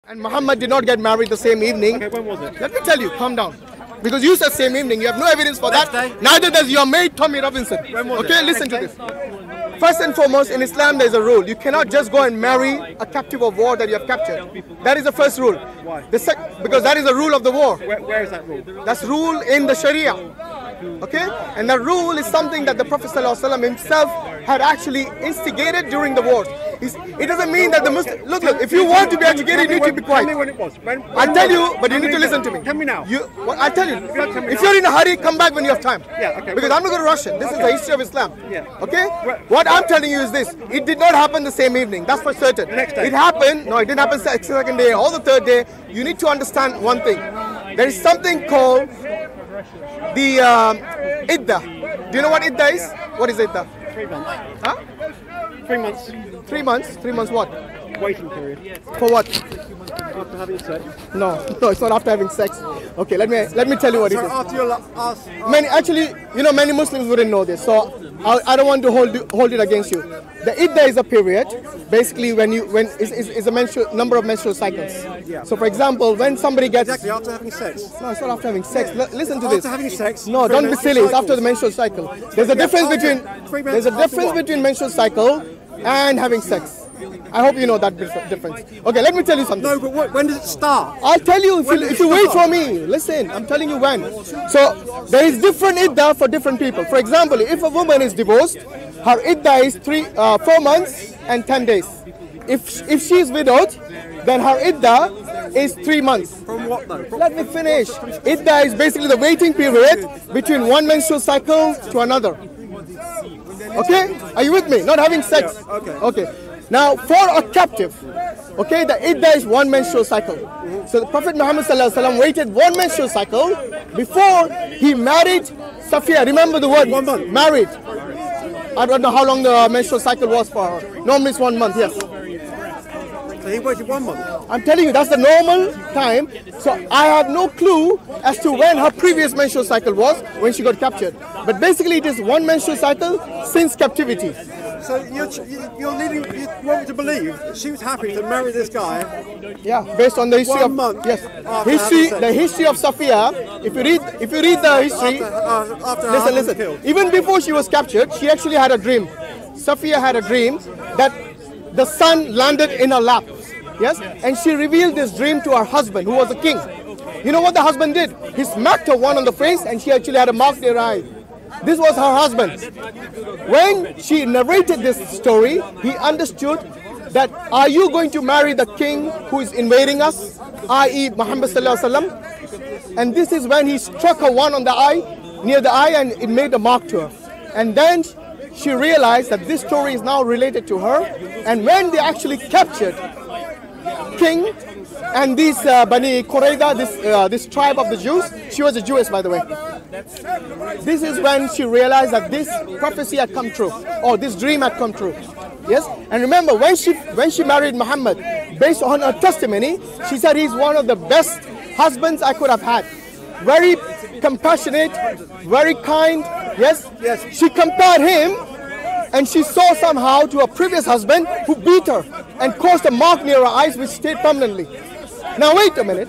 And Muhammad did not get married the same evening. Okay, when was it? Let me tell you, calm down. Because you said same evening, you have no evidence for that. Neither does your mate Tommy Robinson. Okay, listen to this. First and foremost, in Islam there is a rule. You cannot just go and marry a captive of war that you have captured. That is the first rule. Why? Because that is the rule of the war. Where is that rule? That's rule in the Sharia. Okay? And that rule is something that the Prophet ﷺ himself had actually instigated during the wars. It doesn't mean that the Muslim... Look, if you want to be educated, you need to be quiet. Tell me when it was. I'll tell you, but you need to listen to me. Tell me now. I'll tell you. If you're in a hurry, come back when you have time. Yeah, okay. Because I'm not going to rush it. This is the history of Islam. Yeah. Okay? What I'm telling you is this. It did not happen the same evening. That's for certain. Next day. It happened. No, it didn't happen the second day or the third day. You need to understand one thing. There is something called the Iddah. Do you know what Iddah is? What is Iddah? 3 months. Huh? 3 months. 3 months? 3 months what? Waiting period. For what? After having sex. No, it's not after having sex. Okay, let me tell you what it So is. after your last... Actually, many Muslims wouldn't know this, so I don't want to hold it against you. The Iddah is a period, basically is a number of menstrual cycles. Yeah. So, for example, when somebody gets... Exactly, after having sex. No, it's not after having sex. Listen to this. After having sex. No, don't be silly. It's after the menstrual cycle. There's a difference between menstrual cycle and having sex. I hope you know that difference. Okay, let me tell you something. No, but when does it start? I'll tell you if you wait for me. Listen, I'm telling you when. So there is different iddah for different people. For example, if a woman is divorced, her iddah is 4 months and 10 days. If she is widowed, then her iddah is 3 months. From what though? Let me finish. Iddah is basically the waiting period between one menstrual cycle to another. Okay? Are you with me? Not having sex. Yeah, Okay. Now, for a captive, okay, the iddah is one menstrual cycle. So the Prophet Muhammad ﷺ waited one menstrual cycle before he married Safiya. Remember the word? 1 month. Married. I don't know how long the menstrual cycle was for her. Normally it's 1 month, yes. So he waited 1 month. I'm telling you, that's the normal time. So I have no clue as to when her previous menstrual cycle was when she got captured. But basically it is one menstrual cycle since captivity. So you want me to believe that she was happy to marry this guy? Yeah, based on the history 1 of month. Yes, After the history of Safiya. If you read the history, after listen. Killed. Even before she was captured, she actually had a dream. Safiya had a dream that the sun landed in her lap. Yes, and she revealed this dream to her husband, who was a king. You know what the husband did? He smacked her one on the face, and she actually had a mark near her eye. This was her husband. When she narrated this story, he understood that, are you going to marry the king who is invading us, i.e. Muhammad sallallahu alaihi wasallam? And this is when he struck her one on the eye, near the eye, and it made a mark to her. And then she realized that this story is now related to her. And when they actually captured king and these Bani Qurayza, this tribe of the Jews, she was a Jewess, by the way. This is when she realized that this prophecy had come true, or this dream had come true. Yes, and remember when she married Muhammad, based on her testimony, she said he's one of the best husbands I could have had. Very compassionate, very kind. Yes, yes. She compared him, and she saw somehow to her previous husband who beat her and caused a mark near her eyes, which stayed permanently. Now wait a minute.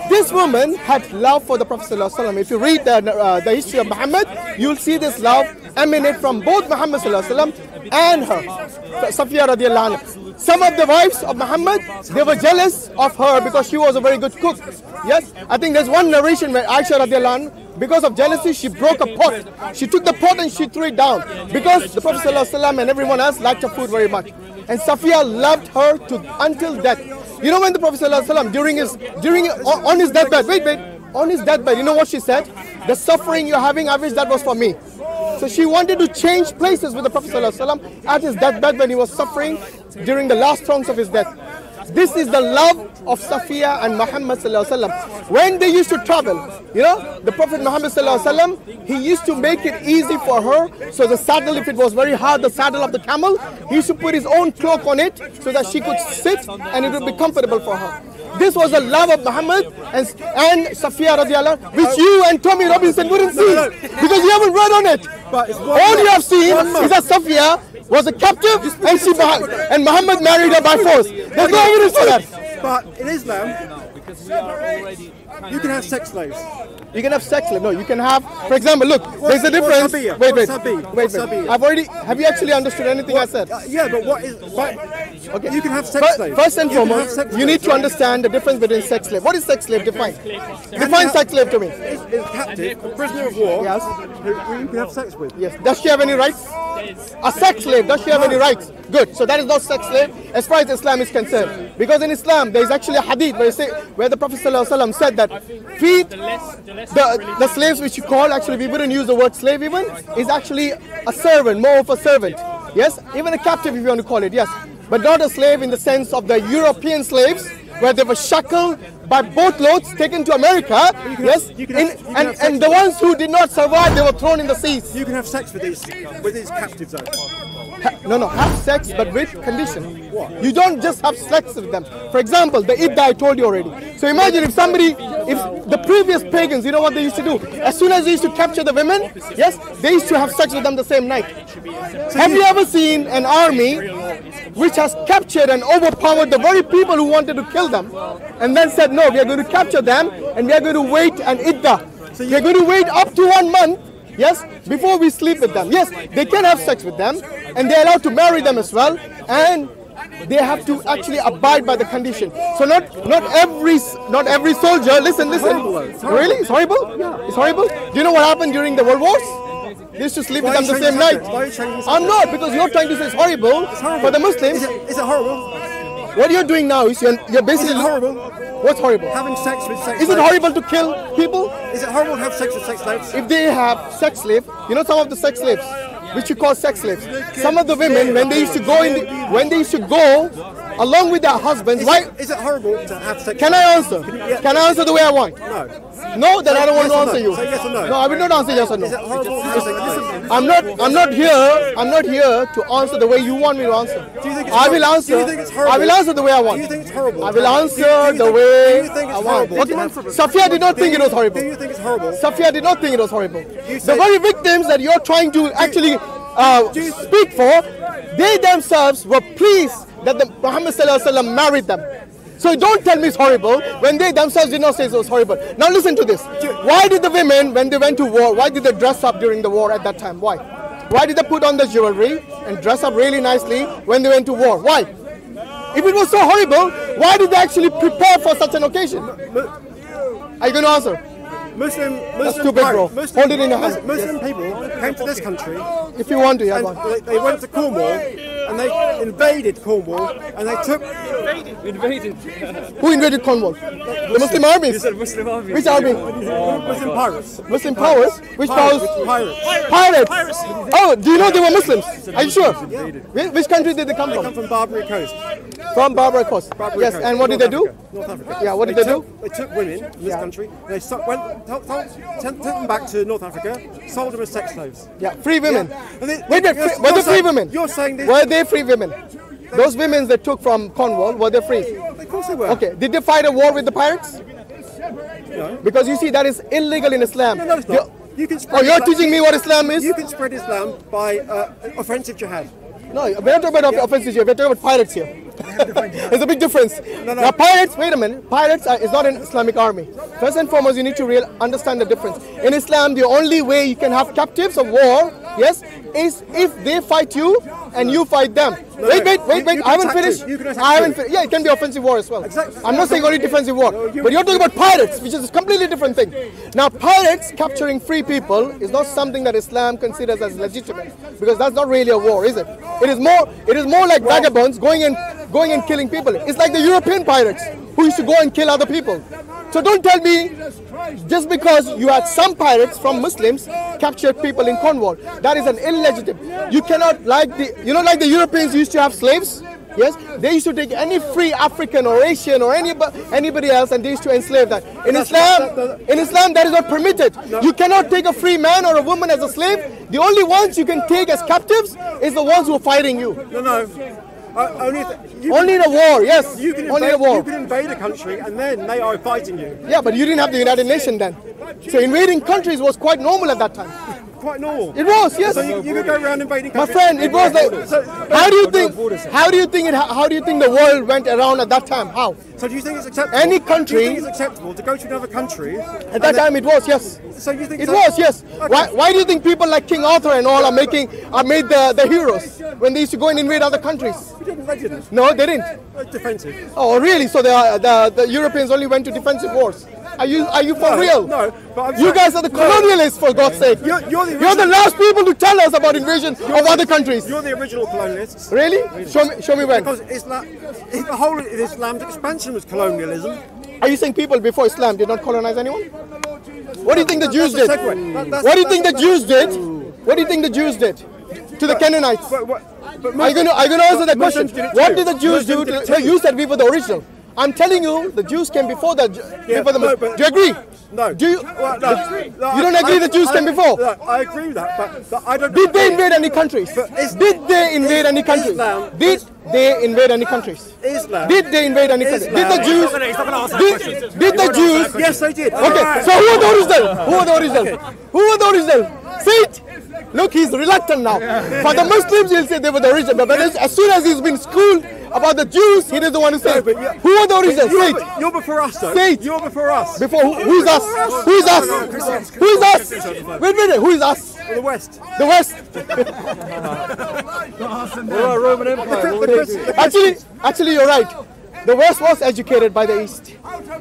This woman had love for the Prophet ﷺ. If you read the history of Muhammad, you'll see this love emanate from both Muhammad ﷺ and her, Safiya radiallahu anha. Some of the wives of Muhammad, they were jealous of her because she was a very good cook. Yes, I think there's one narration where Aisha radiallahu anha, because of jealousy, she broke a pot. She took the pot and she threw it down because the Prophet ﷺ and everyone else liked her food very much. And Safiya loved her until death. You know when the Prophet ﷺ, on his deathbed, on his deathbed, you know what she said? The suffering you're having, I wish that was for me. So she wanted to change places with the Prophet ﷺ at his deathbed when he was suffering during the last throes of his death. This is the love of Safiya and Muhammad ﷺ. When they used to travel, the Prophet Muhammad ﷺ, he used to make it easy for her. So the saddle, if it was very hard, the saddle of the camel, he used to put his own cloak on it so that she could sit and it would be comfortable for her. This was the love of Muhammad and Safiya radiallahu anha, which you and Tommy Robinson wouldn't see because you haven't read on it. All you have seen is that Safiya was a captive and Muhammad married her by force. There's no evidence for that. But in Islam, you can have sex slaves. You can have sex slave. No, you can have, for example, look, there's a difference. Wait. I've already, have you actually understood anything I said? Yeah, but what is, Okay. you can have sex slaves. First and foremost, you need to understand the difference between sex slave. What is sex slave? Define. Define sex slave to me. Is a captive, a prisoner of war, Yes. who you can have sex with. Yes. Does she have any rights? A sex slave, does she have any rights? Good. So that is not sex slave as far as Islam is concerned. Because in Islam, there is actually a hadith where the Prophet ﷺ said that feed the slaves which you call, actually we wouldn't use the word slave even, is actually a servant, more of a servant. Yes? Even a captive if you want to call it, yes. But not a slave in the sense of the European slaves where they were shackled by boatloads taken to America, yes, and the ones who did not survive, they were thrown in the seas. You can have sex with these captives though. No, have sex, but with condition. What? You don't just have sex with them. For example, the Idda I told you already. So imagine if the previous pagans, you know what they used to do? As soon as they used to capture the women, yes, they used to have sex with them the same night. Have you ever seen an army which has captured and overpowered the very people who wanted to kill them, and then said, no, we are going to capture them and we are going to wait an Idda. We are going to wait up to 1 month, yes, before we sleep with them. Yes, they can have sex with them, and they're allowed to marry them as well, and they have to actually abide by the condition. So not every soldier. Listen. Really, it's horrible. Yeah. It's horrible. Do you know what happened during the World Wars? They used to sleep with them the same night. I'm not, because you're trying to say it's horrible for the Muslims. Is it horrible? What you're doing now is you're basically. Is it horrible? What's horrible? Having sex with sex slaves. Is it horrible to kill people? Is it horrible to have sex with sex slaves? If they have sex slaves, you know some of the sex slaves, which you call sex slaves. Some of the women, when they used to go along with their husbands, Is it horrible to have sex? Can I answer? Can I answer the way I want? No. No, then I don't want to answer you. Say yes or no. No, I will not answer yes or no. Is it horrible to have sex slaves? I'm not here to answer the way you want me to answer. Do you think it's I will horrible? answer. Do you think it's horrible? I will answer the way I want. Do you think it's horrible? I will answer Do you the think- way do you think it's I want. horrible? Okay. Safia did not think it was horrible. Do you think it's horrible? Safia did not think it was horrible. You The said- very victims that you're trying to actually speak for, they themselves were pleased that the Muhammad ﷺ married them. So don't tell me it's horrible when they themselves did not say it was horrible. Now listen to this. Why did the women, when they went to war, why did they dress up during the war at that time? Why? Why did they put on the jewelry and dress up really nicely when they went to war? Why? If it was so horrible, why did they actually prepare for such an occasion? Are you going to answer? Muslim too big, bro. Hold it in your hand. Muslim people came to this country If you want to, yeah. and go on. they went to Cornwall and they invaded Cornwall and they took. Who invaded Cornwall? The Muslim armies. Muslim army. Which army? Muslim pirates. Muslim powers? Which powers? Pirates. Pirates. Oh, do you know they were Muslims? Are you sure? Which country did they come They come from? from Barbary Coast. From Barbary Coast. Yes, Coast, and what did they do? North Africa. Yeah, what did they do? They took women from this country. They took them back to North Africa, sold them as sex slaves. Yeah, free women. And they- Wait, you're- were they you're free saying- women? You're saying this. Were they free women? Those women they took from Cornwall, were they free? Of course they were. Okay, did they fight a war with the pirates? No. Because you see, that is illegal in Islam. No, it's not. You can Oh, spread you're Islam- teaching me what Islam is? You can spread Islam by offensive jihad. No, we're not talking about offenses here, we're talking about pirates here. There's a big difference. Now pirates, wait a minute, pirates is not an Islamic army. First and foremost, you need to understand the difference. In Islam, the only way you can have captives of war, yes, is if they fight you and you fight them. Wait, I haven't finished. Yeah, it can be offensive war as well. Exactly. I'm not saying only defensive war, but you're talking about pirates, which is a completely different thing. Now, pirates capturing free people is not something that Islam considers as legitimate, because that's not really a war, is it? It is more like vagabonds going and killing people. It's like the European pirates who used to go and kill other people. So don't tell me just because you had some pirates from Muslims captured people in Cornwall, that is an illegitimate. You cannot, like the Europeans used to have slaves. Yes, they used to take any free African or Asian or anybody else, and they used to enslave that. In Islam, that is not permitted. You cannot take a free man or a woman as a slave. The only ones you can take as captives is the ones who are fighting you. No. Only in a war, yes. Only in a war. You can invade a country and then they are fighting you. Yeah, but you didn't have the United Nations then. So invading countries was quite normal at that time. quite normal. It was, yes. So you could go around invading My countries. friend, it was like. How do you think the world went around at that time? How? So do you think it's acceptable? Any country. Do you think it's acceptable to go to another country? At that time, it was, yes. So you think It was, yes. Okay. Why do you think people like King Arthur and all are made the heroes when they used to go and invade other countries? They didn't. No, they didn't. Defensive. Oh, really? So the Europeans only went to defensive wars? Are you for real? No, but I'm You saying- guys are the colonialists, for God's sake. You're the You're the last people to tell us about invasion of other countries. You're the original colonialists. Really? Show me when. Because the whole of Islam's expansion was colonialism. Are you saying people before Islam did not colonize anyone? What do you think the Jews That's did? a segue. What do you think the Jews did? What do you think the Jews did to the Canaanites? But Are you going to answer that question? Muslims did it What too. did the Jews do? Muslims did it No, too. you said we were the original. I'm telling you, the Jews came before the. Before the no, do you agree? No. Do you? Well, no. You don't agree the Jews came before? No, I agree with that, but I don't. Did they invade any countries? Did they invade any countries? Islam- Did they invade any countries? Islam. Did they invade any countries? Did the Jews? Did the Jews? Yes, they did. Okay, so who are the original? Who are the original? Who are the original? See it? Look, he's reluctant now. For the Muslims, he'll say they were the original. But as soon as he's been schooled about the Jews, he doesn't want to say. Who are the original? Say it. You're before us, though. Say it. You're before us. Before who's us? Who's us? Who's us? Wait a minute. Who is us? The West. The West. Roman Empire. Actually, you're right. The West was educated by the East.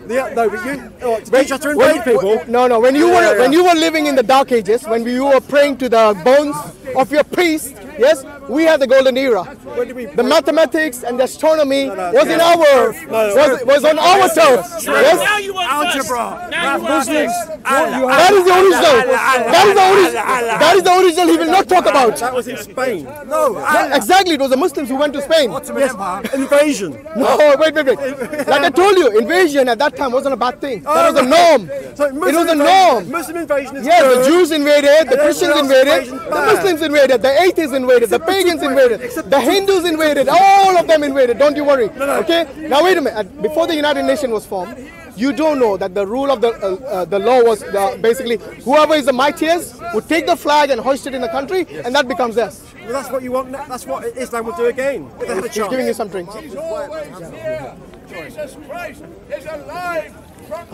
Yeah, no, but you teach us to invade people. No. When you were living in the Dark Ages, when you were praying to the bones of your priest, yes, we had the golden era. When did we? The mathematics and the astronomy was in our was on our turf. Yes, Now you want Algebra. Now you want that is the original. That is the original. He will not talk about. That was in Spain. No, Exactly, it was the Muslims who went to Spain. Ottoman Empire. Invasion. No, wait. Like I told you, invasion at that time wasn't a bad thing. That was a norm. So It was a norm. Muslim invasion is Yes, the good. Jews invaded, the Yeah, Christians everyone else invaded, invasion's the bad. Muslims invaded, the atheists invaded, the pagans invaded, the Hindus invaded, all of them invaded. Don't you worry. Okay? Now wait a minute. Before the United Nations was formed, you don't know that the rule of the law was basically whoever is the mightiest would take the flag and hoist it in the country, and that becomes theirs. Well, that's what you want. That's what Islam would do again. If they had a He's giving chance. you some drinks. Jesus Christ is alive.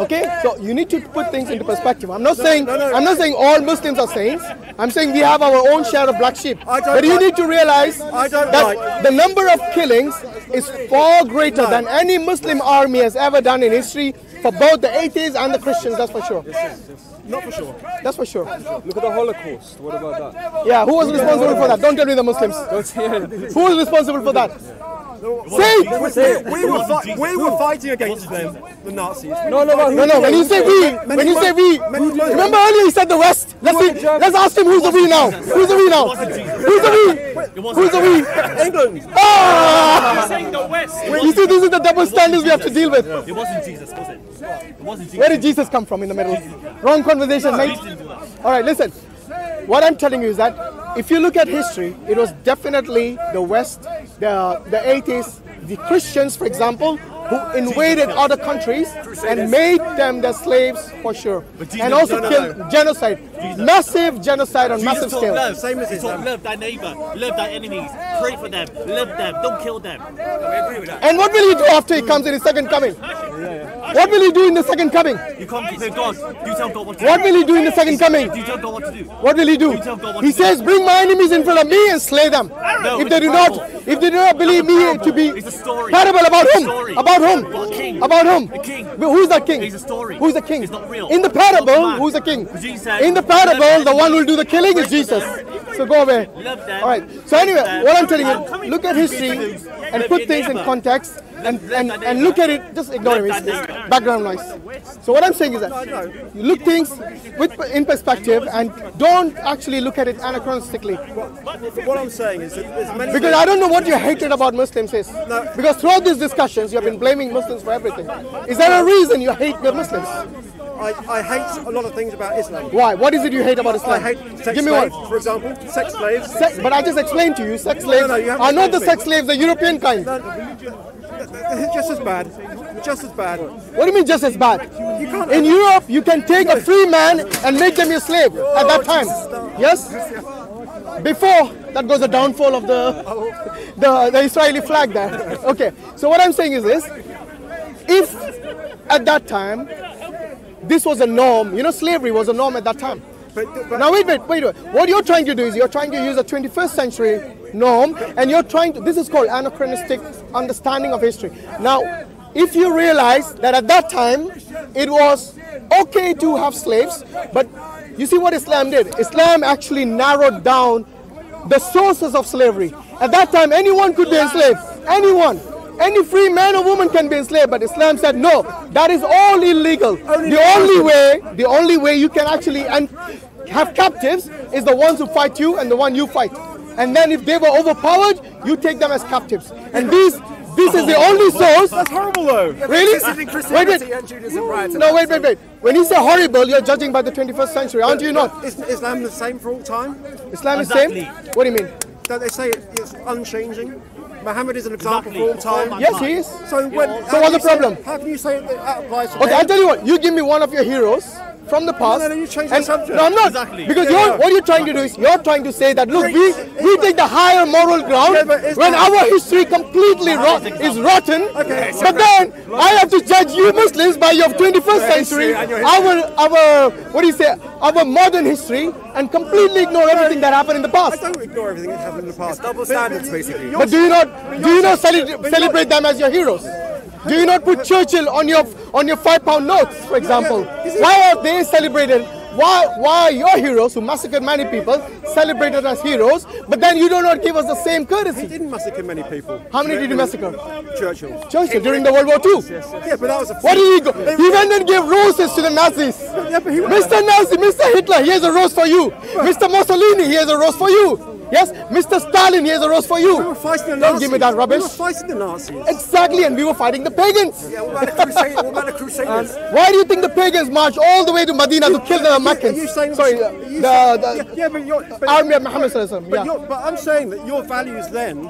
Okay, so you need to put things into perspective. I'm not saying all Muslims are saints. I'm saying we have our own share of black sheep. But you need to realize that the number of killings is far greater than any Muslim army has ever done in history for both the atheists and the Christians. That's for sure. Not for sure. That's for sure. Look at the Holocaust. What about that? Yeah, who was responsible for that? Don't tell me the Muslims. Who was responsible for that? Say it. We were fighting against them, the Nazis. No. When you say we, remember earlier he said the West. Let's ask him who's the we now. Who's the we now? Who's the we? Who's the we? England. Ah! saying the West. You see, this is the double standards we have to deal with. It wasn't Jesus, was it? It wasn't Jesus. Where did Jesus come from in the middle? Wrong conversation, mate. All right, listen. What I'm telling you is that if you look at history, it was definitely the West, the atheists, the Christians, for example, who invaded other countries and made them their slaves for sure, and also killed genocide, massive genocide on massive scale. Love. Same as He taught Islam. love thy neighbor, love thy enemies, pray for them, love them, don't kill them. And what will he do after he comes in his second coming? What will he do in the second coming? You can't compare God. You tell God what to do. What will he do in the second coming? You tell God what to do. What will he do? He says, "Bring my enemies in front of me and slay them." No, If they it's do a not, parable. if they do not believe me to be It's a story. parable about It's a whom? story. About whom? About a king. About whom? A king. Who's that king? It's a story. Who's the king? It's not real. In the It's not parable, man. who's the king? Jesus said, In the love parable, them. the one who will do the killing is Jesus. So go away. Love them. All right. So anyway, Love what I'm them. telling you, look at history and put things in context and look at it. Just ignore it. It's background noise. So what I'm saying is that you look things in perspective and don't actually look at it anachronistically. What I'm saying is that there's many. Because I don't know what your hatred about Muslims is. Because throughout these discussions, you have been blaming Muslims for everything. Is there a reason you hate the Muslims? I hate a lot of things about Islam. Why? What is it you hate about I Islam? hate sex Give me slaves, one. for example. Sex slaves. But I just explained to you, sex slaves No, you haven't are not the explained sex slaves, the European kind. It's just as bad. just as bad. What do you mean just as bad? You can't. In Europe, you can take a free man and make them your slave at that time. Yes? Before, that was the downfall of the Israeli flag there. Okay, so what I'm saying is this. If at that time, this was a norm, you know, slavery was a norm at that time. Now wait. What you're trying to do is you're trying to use a 21st century norm, and you're trying to, this is called anachronistic understanding of history. Now, if you realize that at that time, it was okay to have slaves, but you see what Islam did? Islam actually narrowed down the sources of slavery. At that time, anyone could be enslaved. Anyone. Any free man or woman can be enslaved, but Islam said no, that is all illegal. The only way you can actually have captives is the ones who fight you and the one you fight. And then if they were overpowered, you take them as captives. And this is the only source. That's horrible though. Really? Wait. No, wait. When you say horrible, you're judging by the 21st century, aren't you not? Isn't Islam the same for all time? Islam is same? What do you mean? Don't they say it's unchanging? Muhammad is an example for all time. Yes, he is. So what's the problem? How can you say that applies to Okay, them? I'll tell you what. You give me one of your heroes from the past. No, you change the subject. No, I'm not. Exactly. Because what you're trying to do is you're trying to say that, look, we take the higher moral ground when our history completely is rotten. Okay. But then I have to judge you Muslims by your 21st century, our modern history, and completely ignore everything that happened in the I past. don't ignore everything that happened in the past. Double standards, basically. But do you not celebrate them as your heroes? Do you not put Churchill on your £5 notes, for example? Why are they celebrated? Why are your heroes, who massacred many people, celebrated as heroes, but then you do not give us the same He courtesy? didn't massacre many people. How many did he massacre? Churchill. Churchill during the World War II. Yeah, but that was a. What did he go? He went and gave roses to the Nazis. Yeah, but he Mr. Nazi, Mr. Hitler, here's a rose for you. Mr. Mussolini, here's a rose for you. Yes, Mr. Stalin, here's a rose for We were you. fighting the Nazis. Don't give me that rubbish. We were fighting the Nazis. Exactly, and we were fighting the pagans. Yeah, what about the Crusaders? Why do you think the pagans marched all the way to Medina to kill the Are you Meccans? saying Sorry, yeah, but army of Muhammad Sallallahu Alaihi Wasallam. but I'm saying that your values then,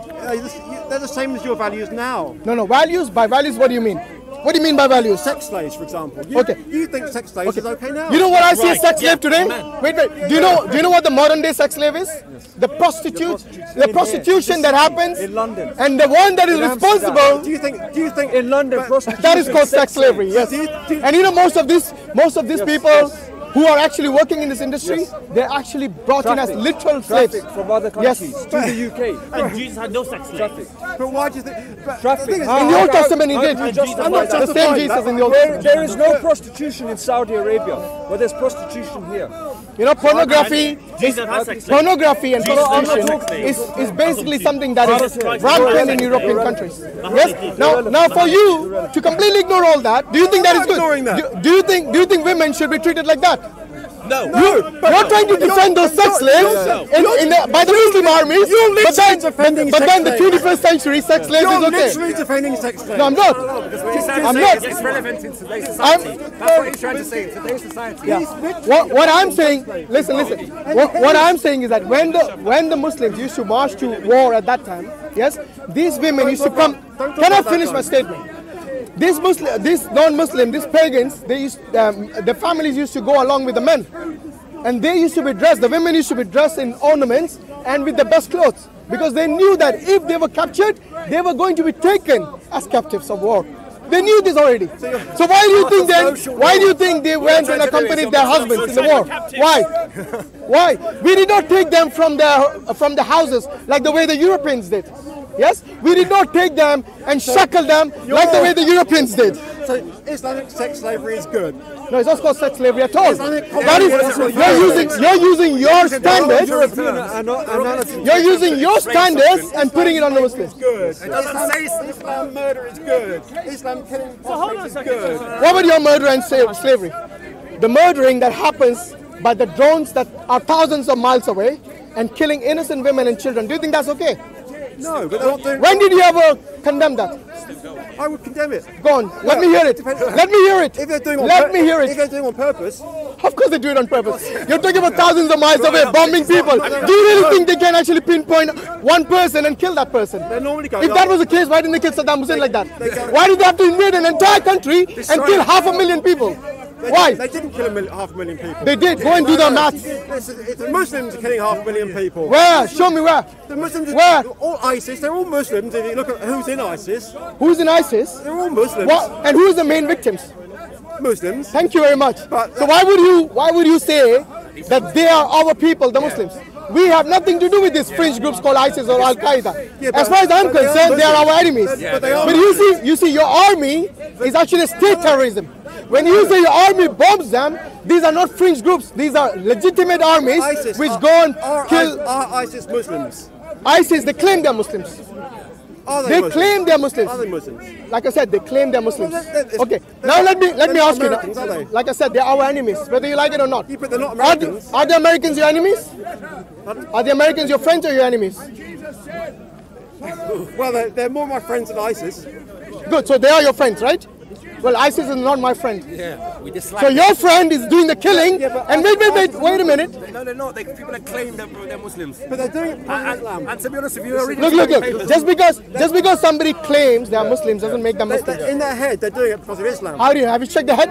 they're the same as your values now. No, values. By values, what do you mean? What do you mean by values? Sex slaves, for example. Okay. You think sex slaves is okay now? You know what I see a Right, sex slave yeah, today? amen. Wait. Do you know what the modern day sex slave is? The prostitution that happens in London. and the one that is responsible. Do you think In London, prostitution. That is called sex slavery. Yes. Do you- And you know most of these people who are actually working in this industry, they're actually brought in as literal slaves. Traffic from other Yes. countries to the UK. And Jesus had no sex slaves. But why do you think? But Traffic. the thing is, In the Old Testament, he did. I'm not The same justifying Jesus that. in the Old There, Testament. there is no prostitution in Saudi Arabia, but there's prostitution here. You know, pornography Jesus had sex slaves. Pornography and Jesus had prostitution sex slaves. is basically something that is Christ. rampant in European countries. Yes. Now for you to completely ignore all that, do you think that is I'm not ignoring good? that. Do you think women should be treated like that? No. You're trying to defend those sex slaves by the Muslim armies, but then the 21st century sex slaves you're is okay. literally defending sex slaves. No, I'm not. What he's trying to I'm say not. is it's relevant in today's society. That's what he's trying to say. In today's society. What I'm saying, listen. What I'm saying is that when the Muslims used to march to war at that time, yes, these women used to come. Can I finish my statement? These non-Muslim, these pagans, the families used to go along with the men, and they used to be dressed. The women used to be dressed in ornaments and with the best clothes, because they knew that if they were captured, they were going to be taken as captives of war. They knew this already. So why do you think they went and accompanied their husbands in the war? Why? We did not take them from the houses like the way the Europeans did. Yes, we did not take them and shackle them like the way the Europeans did. So Islamic sex slavery is good. No, it's not called sex slavery at all. That is, you're using your standards. You're using your standards and putting it on the Muslims. Islam murder is good. Islam killing prostitutes is good. What about your murder and slavery? The murdering that happens by the drones that are thousands of miles away and killing innocent women and children. Do you think that's okay? No, but they're not doing. When did you ever condemn that? I would condemn it. Go on, let me hear it. Let me hear it. If they're doing on Let me hear If it. they're doing on purpose, Of course they do it on purpose. You're talking about thousands of miles away, bombing people. Do you really think they can actually pinpoint one person and kill that person? they're normally going. If that was the case, why didn't they kill Saddam Hussein like that? Why did they have to invade an entire country and kill 500,000 people? Why? They didn't kill 500,000 people. They did. Go and do the maths. It's the Muslims are killing 500,000 people. Where? Show me where. The Muslims, Where? all ISIS, they're all Muslims. If you look at who's in ISIS, Who's in ISIS? they're all Muslims. What? And who is the main victims? Muslims. Thank you very much. But- So why would you say that they are our people, the Muslims? We have nothing to do with these fringe groups called ISIS or Al Qaeda. Yeah, As far as I'm but they are concerned, they are Muslims. our enemies. But they are But you see, your army is actually state terrorism. When you say your army bombs them, these are not fringe groups. These are legitimate armies ISIS which are- go and are kill. Are ISIS Muslims? ISIS, they claim they're Muslims. Are they They Muslims? claim they're Muslims. Are they Muslims? Like I said, they claim they're Muslims. Well, it's- Okay, they're now not- let me they're not ask you. Americans, are they? Like I said, they're our enemies, whether you like it or not. Yeah, but they're not Are the, Americans. are the Americans your enemies? Are the Americans your friends or your enemies? Well, they're more my friends than ISIS. Good, so they are your friends, right? Well, ISIS is not my friend. Yeah, we dislike So your friend is doing the killing, and wait a minute. No, they're not. People that claim they're Muslims. But they're doing it for Islam. And to be honest with you, they're reading Look. Just because somebody claims they are Muslims doesn't make them Muslims. In their head, they're doing it because of Islam. How do you have you checked the head?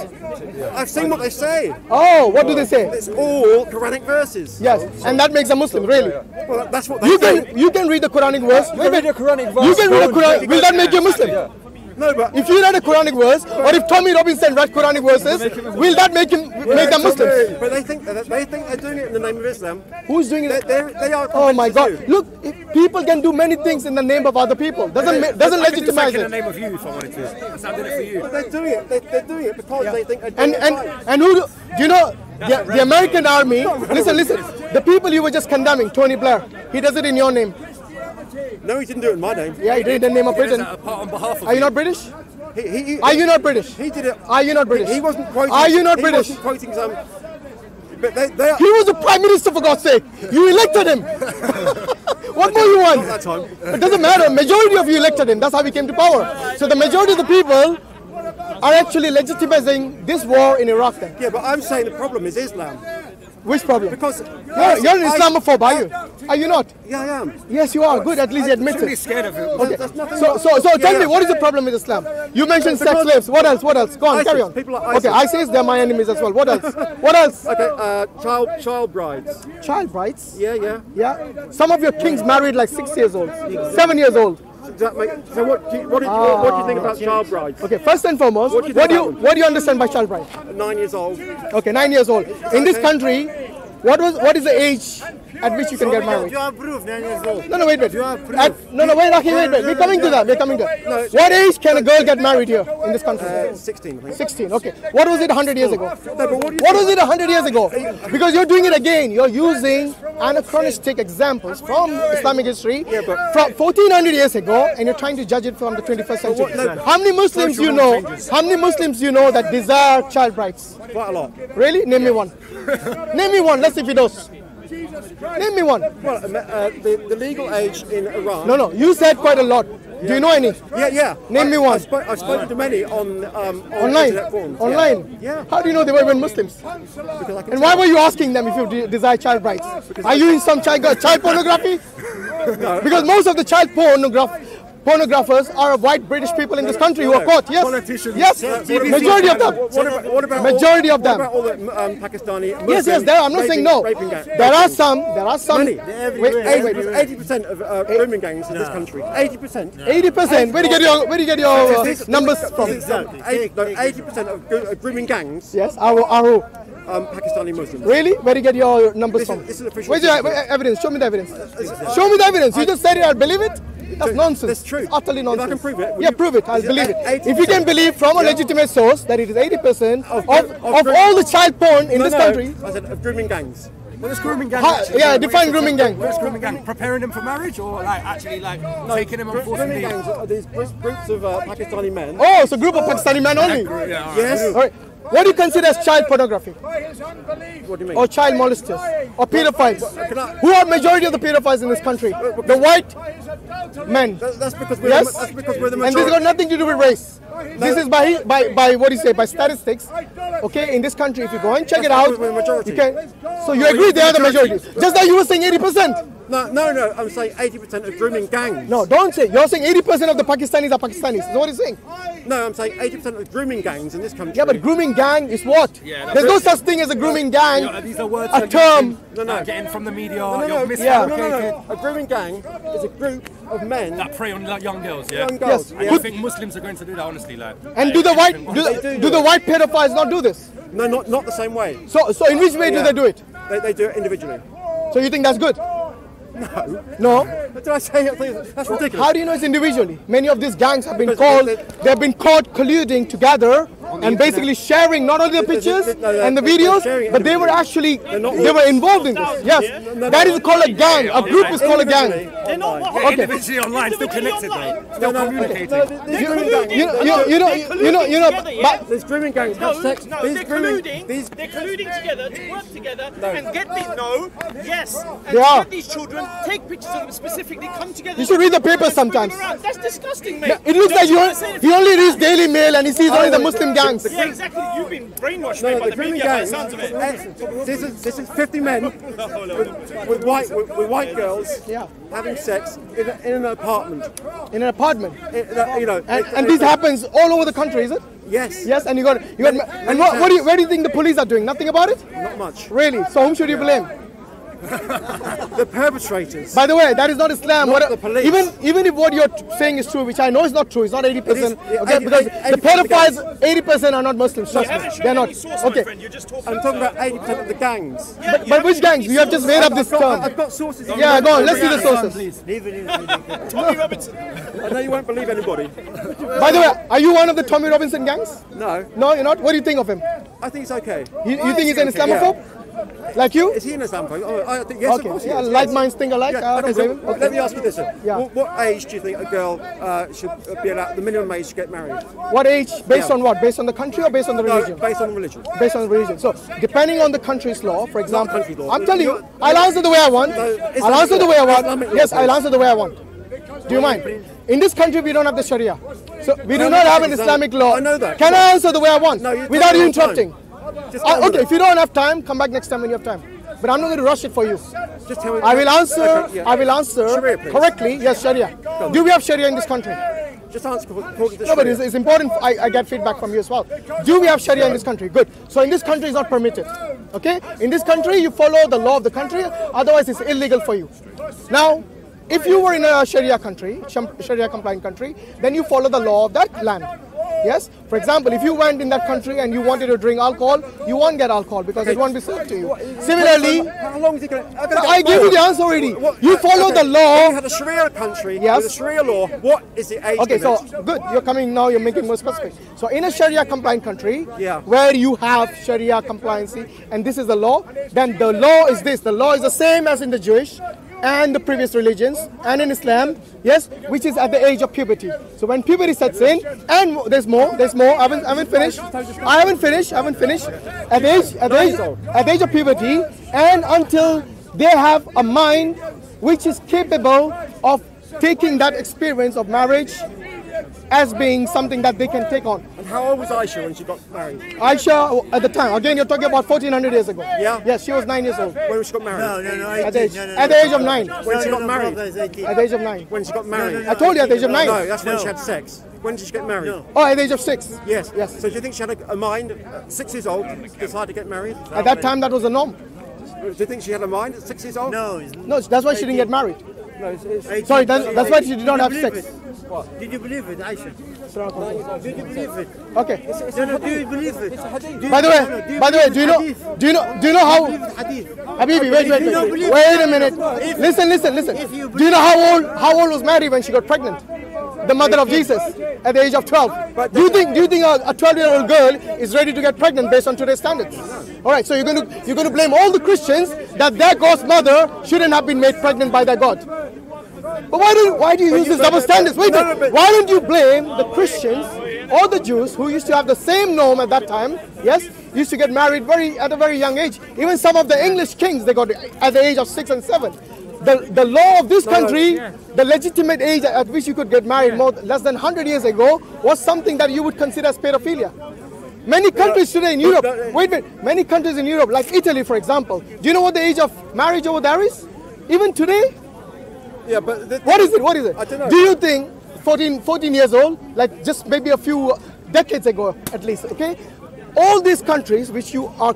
I've seen what they say. Oh, what do they say? It's all Quranic verses. Yes, and that makes them Muslim, really. Well, that's what they say. You can read the Quranic verse. You can read a Quranic verse. You can read a Quran. Will that make you Muslim? Yeah. No, but If you read a Quranic verse, or if Tommy Robinson read Quranic verses, will that make them Muslims? But they think they're doing it in the name of Islam. Who's doing it? They are. Oh my God! convinced too. Look, people can do many things in the name of other people. Doesn't I could do legitimize something in the it. name of you if I wanted to. That's how I did it for you. But they're doing it. They're doing it because they think they're doing And it right. and who do you know? The American army. Listen. The people you were just condemning, Tony Blair. He does it in your name. No, he didn't do it in my name. Yeah, he did it in the name of Britain. Apart on behalf of Are you not British? He, Are you not British? He did it. Are you not British? He wasn't quoting. Are you not he British? Wasn't quoting some. But they are. He was the Prime Minister, for God's sake. You elected him. What more you want? That time. It doesn't matter. Majority of you elected him. That's how he came to power. So the majority of the people are actually legitimizing this war in Iraq then. Yeah, but I'm saying the problem is Islam. Which problem? Because You're an Islamophobe, are you? Are you not? Yeah, I am. Yes, you are. Good. At least you admit I'm really it. scared of it. Okay. There's nothing So wrong- tell Yeah. me, what is the problem with Islam? You mentioned sex Because- slaves. What else? What else? Go on, ISIS. carry on. People like Okay, ISIS. ISIS, they're my enemies as well. What else? What else? Okay, child brides. Child brides. Yeah. Yeah. Some of your kings married like 6 years old, 7 years old. Does that make, so what do you think about child brides? Okay, first and foremost, What do you think about them? what do you understand by child bride? 9 years old. Okay, 9 years old. In this country, what is the age at which you can get married? have proof, 9 years old. No, wait. Wait, Rocky, wait. We're coming to that. No, What age can a girl get married here in this country? 16, I think. 16. Okay. What was it 100 years ago? No, but what do you What was it 100 years ago? Because you're doing it again. You're using anachronistic examples from Islamic history from 1400 years ago, and you're trying to judge it from the 21st century. How many Muslims you know? How many Muslims you know that desire child rights? Quite a lot. Really? Name me one. Name me one. Let's see if he does. Name me one. Well, the legal age in Iran. No. You said quite a lot. Do you know any? Yeah. Name me one. I've spoken to many on Online? internet forums. Online? Yeah. How do you know they were even Muslims? Because I can And why were you asking them if you desire child rights? Are you in some child pornography? Because most of the child pornographers are white British people in this country who are caught. Yes. Politicians. Yes. Majority of them. What about Majority of them. What about all the Pakistani Muslims Yes. There. I'm not saying no. raping gangs? There are some. Many. Wait. 80% of grooming gangs in this country. 80%. 80%. Where do you get your numbers from? 80% of grooming gangs. Yes. Are Pakistani Muslims. really? Where do you get your numbers from? This is official. Where's your evidence? Show me the evidence. Show me the evidence. You just said it. I'll believe it. That's nonsense. That's true. It's utterly nonsense. If I can prove it, will Yeah, you- prove it. I'll Is it believe it. 80%? If you can believe from a legitimate source that it is 80% of grooming- all the child porn in this country. I said of grooming gangs. What is grooming gang? Yeah, define grooming gang. What is grooming gang? Preparing them for marriage, or like actually like taking them and forcing Grooming them? gangs are these groups of Pakistani men. Oh, it's a group of Pakistani men only. Yes. All right. What do you consider as child pornography? What do you mean? Or child molesters? Or pedophiles? Can I- Who are majority of the pedophiles in this country? The white men. That's because we're Yes? that's because we're the And this majority. got nothing to do with race. This is by what do you say, by statistics. Okay, in this country, if you go and check it out, We're majority. you can. So you agree they are the majority. Just like you were saying 80%. No, I'm saying 80% of grooming gangs. No, don't say. You're saying 80% of the Pakistanis are Pakistanis. Is what you're saying. No, I'm saying 80% of grooming gangs in this country. Yeah, but grooming gang is what? There's no such thing as a grooming gang. These are words A term. getting from the media. No, You're no, misfabricated. A grooming gang is a group of men. That prey on like, young girls, yeah? Young girls. Yes. I Good. think Muslims are going to do that, honestly. Like, And do the white pedophiles not do this? No, not the same way. So in which way do they do it? They do it individually. So you think that's good? No. What did I say? That's ridiculous. How do you know it's individually? Many of these gangs have been Because they've been caught colluding together and basically sharing not only the pictures and the videos, but they were actually they were involved in this. Yes, that is called a gang. A group is called a gang. They're not what? Okay. individually online, still connected though. Still communicating. But There's grooming gangs have sex. No, These they're grooming- colluding. these- They're colluding together to work together and get these. No, yes, and They are. get these children, take pictures of them specifically, come together. You should read the papers and spread them sometimes. around. That's disgusting, mate. it looks like Don't he only reads Daily Mail and he sees only the Muslim gangs. Yeah, exactly. You've been brainwashed No, mate, by the the grooming media by the gangs. sounds of it. This is 50 men with white girls having sex in an apartment. In an apartment. You know. And this happens all over the country, is it? Yes. Yes, and you got and where do you think the police are doing? Nothing about it? Not much. Really? So whom should you blame? The perpetrators. By the way, that is not Islam. Not the police. Even if what you're saying is true, which I know is not true, it's not 80%. It is, Okay, because the 80% pedophiles, 80% are not Muslims. Trust You haven't me, shown they're not. any source, my Okay, friend. You're just talking. I'm talking about 80% of the gangs. but which gangs? You have just made up this term. I've got sources. Yeah, go on. Let's see the sources. Tommy Robinson. I know you won't believe anybody. By the way, are you one of the Tommy Robinson gangs? No, No, you're not. What do you think of him? I think it's okay. You think he's an okay, Islamophobe? Like you? Is he an Islamophobe? Oh, I think yes. Of Okay. course he Yeah, is, like yes. minds think alike. Yeah, I don't okay, so blame him. let me ask you this. Yeah. What age do you think a girl should be allowed, the minimum age to get married? What age? Based Yeah. on what? Based on the country or based on the No, religion? based on religion. Based on the religion. So, depending on the country's law, for example, country's law. I'm telling you, I'll answer the way I want. Islamic I'll answer the way I want. Islamic law, Yes, please. I'll answer the way I want. Do you mind? In this country, we don't have the Sharia. So, we do not have an Islamic law. I know that. Can I answer the way I want? No, you tell without me you all the time. interrupting? Just tell me Okay, if you don't have time, come back next time when you have time. But I'm not going to rush it for you. Just tell me. I will answer. Okay, yeah. I will answer Sharia, please. correctly. Yes, Sharia. Do we have Sharia in this country? Just answer according to No, but Sharia. it's important. I get feedback from you as well. Do we have Sharia in this country? Good. So in this country, it's not permitted. Okay. In this country, you follow the law of the country. Otherwise, it's illegal for you. Now, if you were in a Sharia country, Sharia compliant country, then you follow the law of that land. Yes. For example, if you went in that country and you wanted to drink alcohol, you won't get alcohol because it won't be served to you. Similarly, How long is it going to... I gave you the answer already. You follow the You law. had a Sharia country Yes. with a Sharia law. What is the age Okay, so limit? good. You're coming now. You're making more specific. So in a Sharia compliant country, Yeah. where you have Sharia compliancy, and this is the law, then the law is this. The law is the same as in the Jewish and the previous religions and in Islam, yes, which is at the age of puberty. So when puberty sets in, and there's more. I haven't finished. At the age of puberty, and until they have a mind which is capable of taking that experience of marriage as being something that they can take on. And how old was Aisha when she got married? Aisha, at the time, again, you're talking about 1400 years ago. Yeah. Yes, she was 9 years old. When she got married? At the age of 9. When she got married? At the age of 9. When she got married? I told you at the age of 9. No, that's when she had sex. When did she get married? Oh, at the age of 6. Yes. Yes. So do you think she had a mind, 6 years old, decided to get married? At that time, that was the norm. Do you think she had a mind at 6 years old? No, No, that's why she didn't get married. No, it's Sorry, that's why she did not have sex. Did you believe it, Aisha? Did you believe it? Okay. No, do you believe it? By the way, do you know how? Habibi, wait a minute. Listen. Do you know how old was Mary when she got pregnant? The mother of Jesus at the age of 12. Do you think a 12-year-old girl is ready to get pregnant based on today's standards? All right, so you're going to blame all the Christians that their God's mother shouldn't have been made pregnant by their God. But why do you use this double standards? Wait, why don't you blame the Christians all the Jews who used to have the same norm at that time, yes, used to get married at a very young age. Even some of the English kings, they got at the age of 6 and 7. The law of this country, the legitimate age at which you could get married less than 100 years ago was something that you would consider as pedophilia. Many countries today in Europe, many countries in Europe, like Italy, for example, do you know what the age of marriage over there is? Even today? Yeah, but what is it? I don't know. Do you think 14 years old, like just maybe a few decades ago at least, okay? All these countries which you are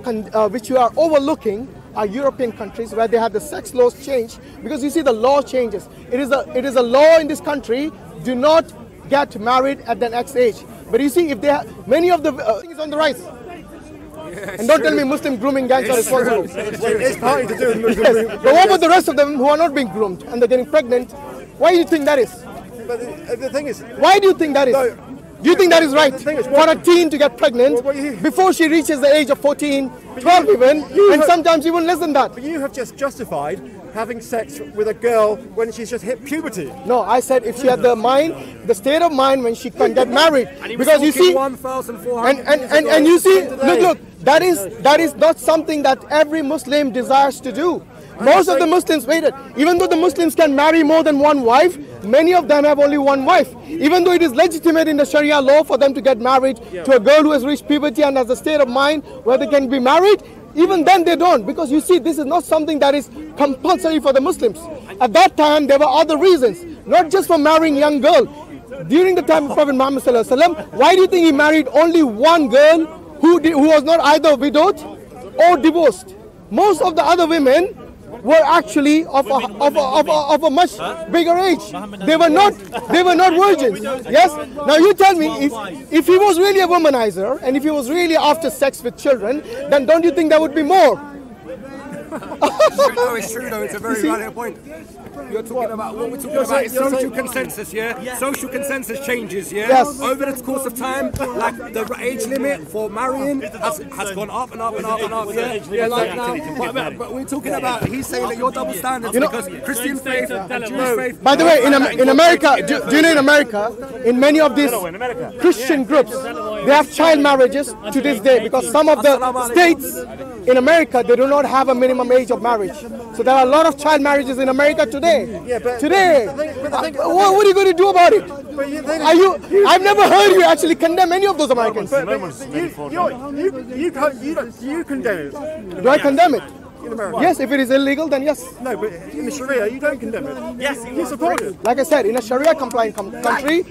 overlooking are European countries where they have the sex laws change, because you see the law changes. It is a law in this country, do not get married at the next age. But you see, if they have, many of the things on the rise. And don't tell me Muslim grooming gangs are responsible. It's partly to do with Muslim grooming. But what about the rest of them who are not being groomed and they're getting pregnant? Why do you think that is? But the thing is... Why do you think that is? Do you think that is right for a teen to get pregnant before she reaches the age of 14, 12 even, and sometimes even less than that? But you have just justified having sex with a girl when she's just hit puberty. No, I said if she had the mind, the state of mind when she can get married. Because you see, and you see, look, that is not something that every Muslim desires to do. Most of the Muslims waited. Even though the Muslims can marry more than one wife, many of them have only one wife. Even though it is legitimate in the Sharia law for them to get married to a girl who has reached puberty and has a state of mind where they can be married, even then they don't. Because you see, this is not something that is compulsory for the Muslims. At that time, there were other reasons, not just for marrying young girl. During the time of Prophet Muhammad ﷺ, why do you think he married only one girl who was not either widowed or divorced? Most of the other women were actually of a much bigger age. They were not virgins. Yes. Now you tell me, if he was really a womanizer and if he was really after sex with children, then don't you think there would be more? No, it's true though. It's a very valid point. You're talking about what we're talking about is social consensus, yeah? Social consensus changes, yeah? Yes. Over the course of time, like the age limit for marrying has gone up and up and up and up, yeah? Yeah, like now, but we're talking about, he's saying that you're double standards because Christian faith and Jewish faith... By the way, in America, do you know in America, in many of these Christian groups, they have child marriages to this day because some of the states in America, they do not have a minimum age of marriage. So there are a lot of child marriages in America today. Yeah, but today, what are you going to do about it? I've never heard you actually condemn any of those Americans. You condemn it. Do I condemn it? In America. Yes, if it is illegal, then yes. No, but in the Sharia, you don't condemn it. Yes, you support it. Like I said, in a Sharia-compliant country,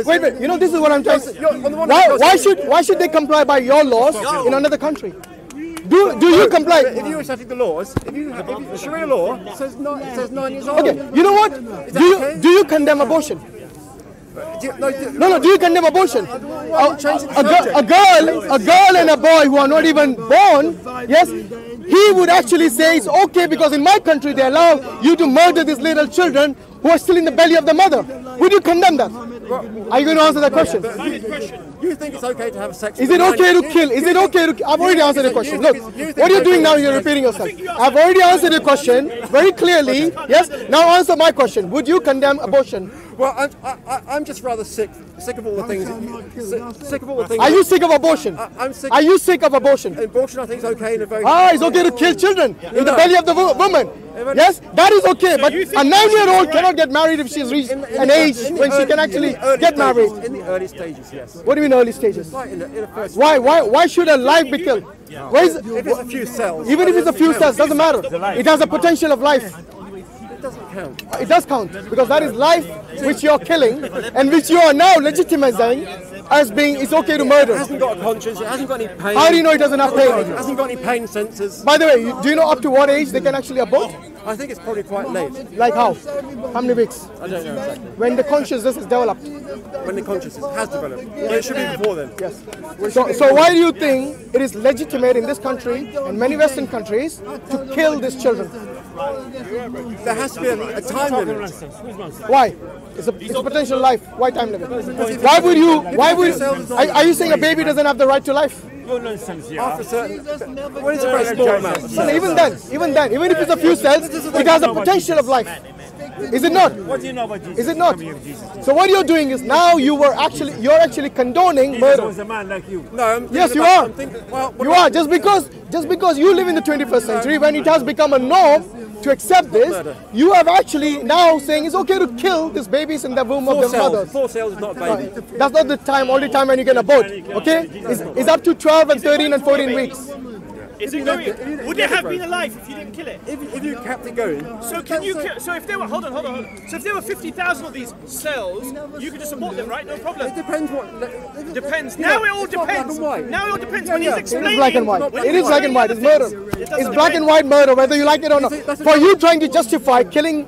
wait, you know, this is what I'm trying to say. Why should they comply by your laws in another country? Do you comply? If you were setting the laws, if Sharia law says 9 years old. Okay, you know what? Do you condemn abortion? No, do you condemn abortion? A girl and a boy who are not even born, yes, he would actually say it's okay because in my country they allow you to murder these little children who are still in the belly of the mother. Would you condemn that? Are you going to answer that question? You think it's okay to have sex? Is it okay to kill? Is it okay to? I've already answered the question. Look, what are you doing now? You're repeating yourself. I've already answered your question very clearly. Yes. Now answer my question. Would you condemn abortion? Well, I'm just rather sick of all the things. Sick of all the things. Are you sick of abortion? I'm sick. Are you sick of abortion? Abortion, I think, is okay in a very. It's okay to kill children in the belly of the woman. Yes, that is okay. But a 9-year-old cannot get married if she's reached an age when she can actually get married. In the early stages, yes. What do you mean early stages? Like in the first. Why should a life be killed? If it's a few cells. Even if it's a few cells, doesn't matter. It has a potential of life. It doesn't count. It does count because that is life which you're killing and which you are now legitimizing as being it's okay to murder. It hasn't got a conscience. It hasn't got any pain. How do you know it doesn't have pain? It hasn't got any pain sensors. By the way, do you know up to what age they can actually abort? I think it's probably quite late. Like how? How many weeks? I don't know exactly. When the consciousness is developed. When the consciousness has developed. But it should be before then. Yes. So why do you think it is legitimate in this country and many Western countries to kill these children? There has to be a time limit. Why? It's a potential life. Why time limit? Are you saying a baby doesn't have the right to life? After a certain, when it's a very small amount. Even then, even if it's a few cells, it has a potential of life. Is it not? What do you know about Jesus? Is it not? Coming of Jesus? So what you're doing is now you're actually condoning Jesus murder. was a man like you. No, Yes, you are. You are just because you live in the 21st century when it has become a norm to accept this. You have actually now saying it's okay to kill these babies in the womb of their mothers. 4 cells is not a baby. That's not the time, only time when you can abort. Okay, it's up to 12 and 13 and 14 weeks. Is it going? Would it have been alive if you didn't kill it? If you kept it going. So can you kill? So if there were, hold on. So if there were 50,000 of these cells, you could just abort them, right? No problem. It depends what. Depends. Now it all depends. Now it all depends when he's explaining. It is black and white. It is black and white. It's murder. It's black and white murder, whether you like it or not. For you trying to justify killing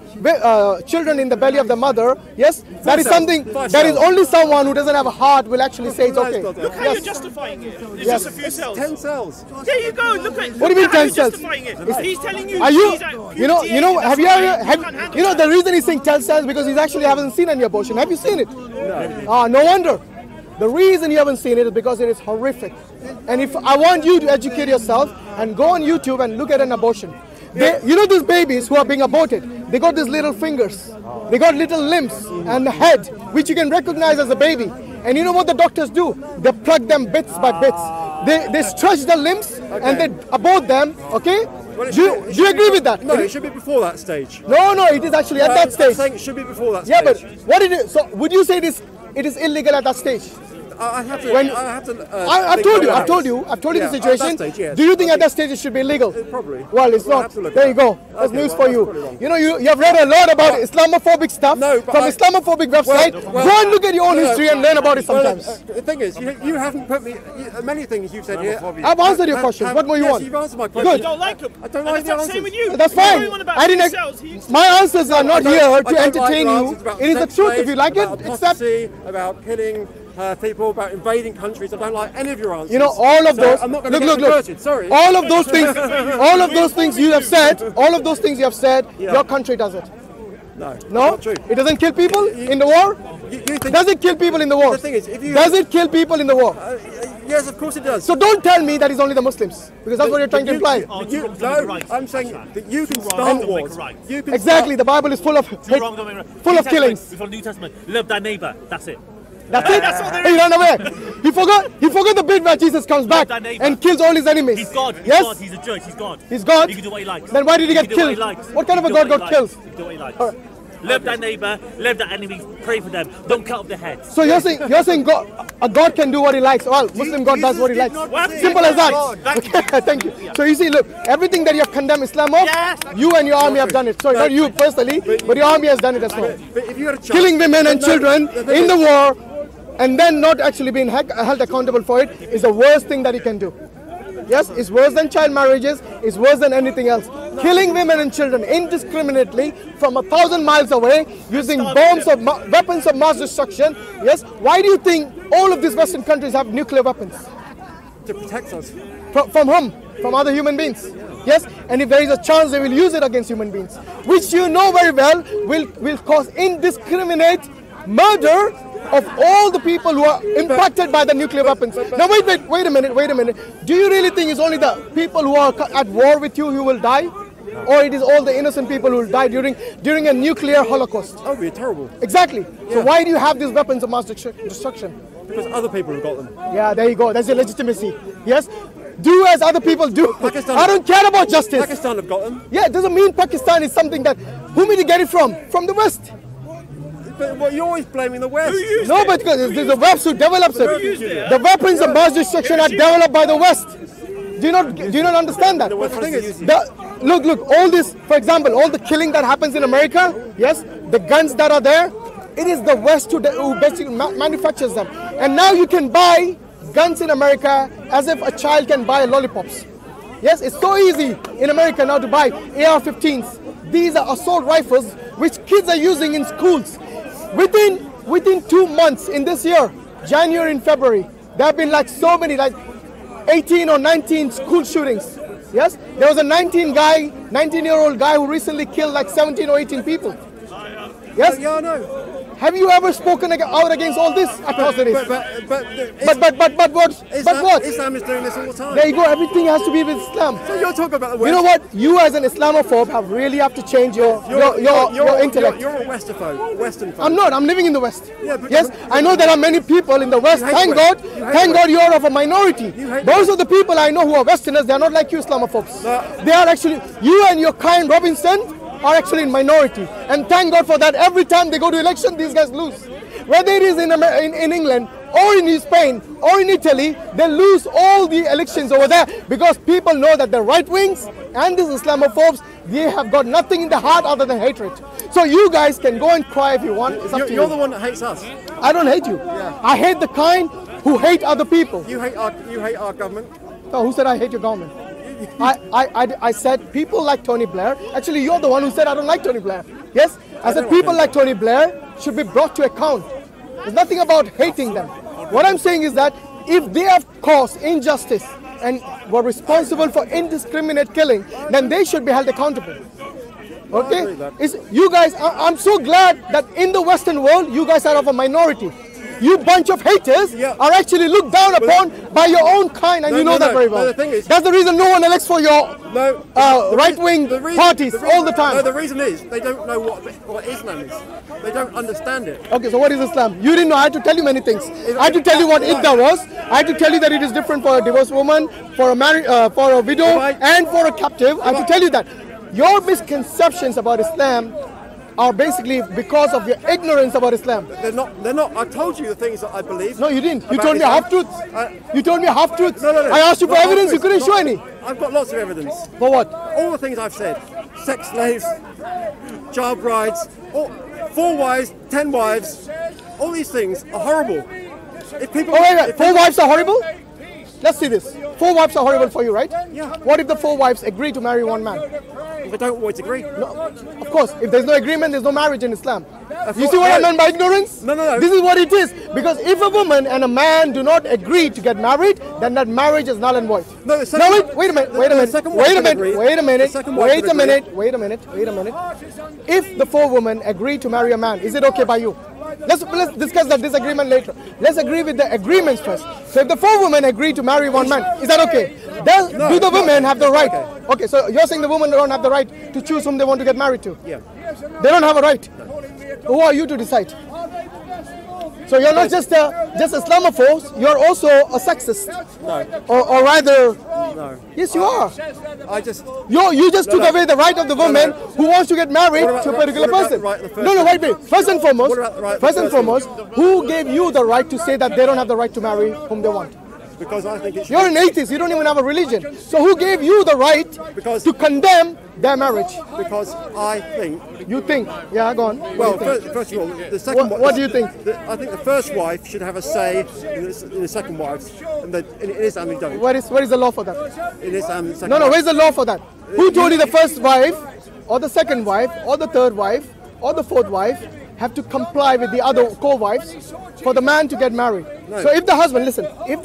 children in the belly of the mother, yes, that is something. That is only someone who doesn't have a heart will actually say it's okay. Look how you're justifying it. It's just a few cells. 10 cells. There you go. Look at. What do you mean 10 cells? He's telling you. Are you? Have you ever? The reason he's saying 10 cells because he actually hasn't seen any abortion. Have you seen it? No. No wonder. The reason you haven't seen it is because it is horrific. And if I want you to educate yourself and go on YouTube and look at an abortion. These babies who are being aborted, they got these little fingers, they got little limbs and a head, which you can recognize as a baby. And you know what the doctors do? They plug them bits by bits. They stretch the limbs and they abort them, okay? Do you agree with that? No, it should be before that stage. No, it is actually at that stage. I'm saying it should be before that stage. Yeah, but what it is, so would you say it is illegal at that stage? I've told you the situation. Stage, yes. Do you think at that stage it should be illegal? Probably. Well, it's not. There you go. That's news for you. You know, you have read a lot about Islamophobic stuff from Islamophobic website. Go and look at your own history and learn about it sometimes. The thing is, you haven't put me many things you've said here. I've answered your questions. What more you want? You've answered my question. Good. You don't like them. I don't like the answers. Same with you. That's fine. I didn't. My answers are not here to entertain you. It is the truth. If you like it, accept. About killing people, about invading countries. I don't like any of your answers. You know, all of those. I'm not going to get converted. Sorry. All of those things you have said. Your country does it. No. Not true. It doesn't kill people in the war. Does it kill people in the war? The thing is, does it kill people in the war? Yes, of course it does. So don't tell me that it's only the Muslims, because that's what you're trying to imply. No, I'm saying that you can start wars. Exactly. The Bible is full of killings. Before the New Testament, love thy neighbor. That's it. That's it. That's all there He ran away. He forgot the bit where Jesus comes back and kills all his enemies. He's God. Yes? God. He's a judge. He's God. He's God. He can do what he likes. Then why did he get killed? What kind of a God got killed? He can do what he likes. Love thy neighbor, love thy enemies, pray for them. Don't cut off their heads. So you're saying God can do what he likes. Well, Muslim God does what he likes. Simple as that. Okay, thank you. So you see, look, everything that you have condemned Islam of, you and your army have done it. Sorry, not you personally, but your army has done it as well. Killing women and children in the war and then not actually being held accountable for it is the worst thing that you can do. Yes, it's worse than child marriages, it's worse than anything else. Killing women and children indiscriminately from 1,000 miles away using weapons of mass destruction. Yes, why do you think all of these Western countries have nuclear weapons? To protect us. From whom? From other human beings. Yes, and if there is a chance they will use it against human beings, which you know very well will cause indiscriminate murder of all the people who are impacted by the nuclear weapons. Now wait a minute. Do you really think it's only the people who are at war with you who will die? Or it is all the innocent people who will die during a nuclear holocaust? That would be terrible. Exactly. Yeah. So why do you have these weapons of mass destruction? Because other people have got them. Yeah, there you go. That's your legitimacy. Yes? Do as other people do. I don't care about justice. Pakistan have got them. Yeah, it doesn't mean Pakistan is something that... Who did you get it from? From the West. But you're always blaming the West. No, but because it's the West who develops it. The weapons of mass destruction are developed by the West. Do you not understand that? Look, all this, for example, all the killing that happens in America, yes, the guns that are there, it is the West who basically manufactures them. And now you can buy guns in America as if a child can buy lollipops. Yes, it's so easy in America now to buy AR-15s. These are assault rifles which kids are using in schools. Within 2 months in this year, January and February, there have been like so many, like 18 or 19 school shootings. Yes, there was a 19-year-old guy who recently killed like 17 or 18 people. Yes? Yeah, I know. Have you ever spoken out against all this atrocities? But what? Islam is doing this all the time. There you go. Everything has to be with Islam. So you're talking about the West. You know what? You as an Islamophobe have to change your intellect. You're a Western folk. I'm not. I'm living in the West. Yeah, but yes, I know there are many people in the West. Thank God. Thank God you're of a minority. Those are the people I know who are Westerners. They are not like you Islamophobes. They are actually, you and your kind Robinson are actually in minority. And thank God for that. Every time they go to election, these guys lose. Whether it is in England or in Spain or in Italy, they lose all the elections over there because people know that the right wings and these Islamophobes, they have got nothing in the heart other than hatred. So you guys can go and cry if you want. It's up to you. You're the one that hates us. I don't hate you. Yeah. I hate the kind who hate other people. You hate our government. No, who said I hate your government? I said people like Tony Blair. Actually, you're the one who said I don't like Tony Blair. Yes? I said people like Tony Blair should be brought to account. There's nothing about hating them. What I'm saying is that if they have caused injustice and were responsible for indiscriminate killing, then they should be held accountable. Okay? You guys, I'm so glad that in the Western world, you guys are of a minority. You bunch of haters are actually looked down upon by your own kind, and you know that very well. The thing is, that's the reason no one elects for your right-wing parties all the time. No, the reason is they don't know what Islam is. They don't understand it. Okay, so what is Islam? You didn't know. I had to tell you many things. I had to tell you what idda was. I had to tell you that it is different for a divorced woman, for a widow, and for a captive. I had to tell you that. Your misconceptions about Islam are basically because of your ignorance about Islam. They're not. I told you the things that I believe. No, you didn't. You told me half-truths. You told me half-truths. No. I asked you for evidence. You couldn't show any. I've got lots of evidence. For what? All the things I've said. Sex slaves, child brides, 4 wives, 10 wives. All these things are horrible. If people, wait. 4 wives are horrible? Let's see this. 4 wives are horrible for you, right? Yeah. What if the 4 wives agree to marry one man? They don't always agree. No, of course, if there's no agreement, there's no marriage in Islam. You see what I meant by ignorance? No. This is what it is. Because if a woman and a man do not agree to get married, then that marriage is null and void. No, wait a minute. If the 4 women agree to marry a man, is it okay by you? Let's discuss that disagreement later. Let's agree with the agreements first. So if the 4 women agree to marry one man, is that okay? Do the women have the right? Okay, so you're saying the women don't have the right to choose whom they want to get married to? Yeah. They don't have a right? No. Who are you to decide? So you're not just Islamophobes, you're also a sexist. No. Or rather... No. Yes, you are. You just took away the right of the woman who wants to get married to a particular person. Wait. First and foremost, who gave you the right to say that they don't have the right to marry whom they want? Because I think it should. You're an atheist, you don't even have a religion. So who gave you the right to condemn their marriage? Because I think... You think? Yeah, go on. Well, first of all, the second wife... What do you think? I think the first wife should have a say in the second wife's. In Islam, you don't. Where is the law for that? In Islam, No, where's the law for that? Who told you the first wife, or the second wife, or the third wife, or the 4th wife have to comply with the other co-wives for the man to get married? No. So if the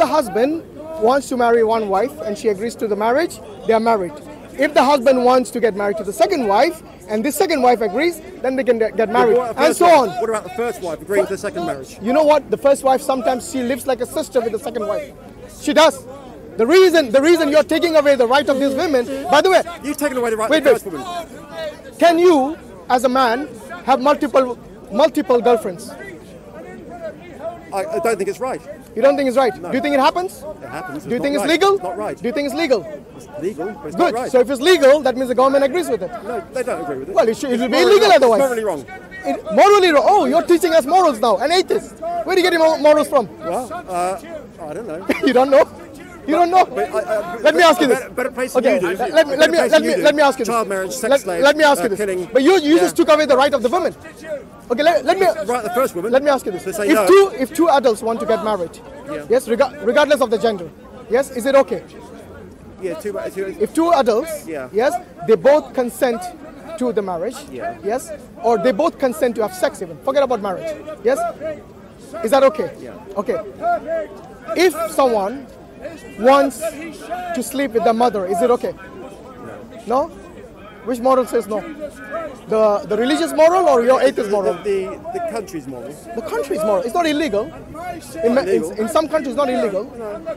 husband wants to marry one wife and she agrees to the marriage, they are married. If the husband wants to get married to the second wife and this second wife agrees, then they can get married, and so on. What about the first wife agreeing to the second marriage? You know what? The first wife, sometimes she lives like a sister with the second wife. She does. The reason you're taking away the right of these women, by the way... You've taken away the right of the first woman. Can you, as a man, have multiple girlfriends? I don't think it's right. You don't think it's right? No. Do you think it happens? It happens. Do you think it's legal? It's not right. Do you think it's legal? It's legal, but it's good. Not right. So if it's legal, that means the government agrees with it. No, they don't agree with it. Well, it will be illegal otherwise. It's morally wrong. Morally wrong? Oh, you're teaching us morals now. An atheist. Where do you get your morals from? Well, I don't know. You don't know? You don't know? Let me ask you this. Better place than you do. Let me ask you this. Child marriage, sex slaves, let me ask you this. Killing. But you just took away the right of the women. Okay, let me... Right, the first woman. Let me ask you this. If two adults want to get married, yes, regardless of the gender, yes, is it okay? Yeah, if 2 adults, yes, they both consent to the marriage, yes, or they both consent to have sex even, forget about marriage, yes, is that okay? Yeah. Okay. If someone wants to sleep with their mother, is it okay? No? Which moral says no? The religious moral or your atheist moral? The country's moral. The country's moral. It's not illegal. In some countries, not illegal.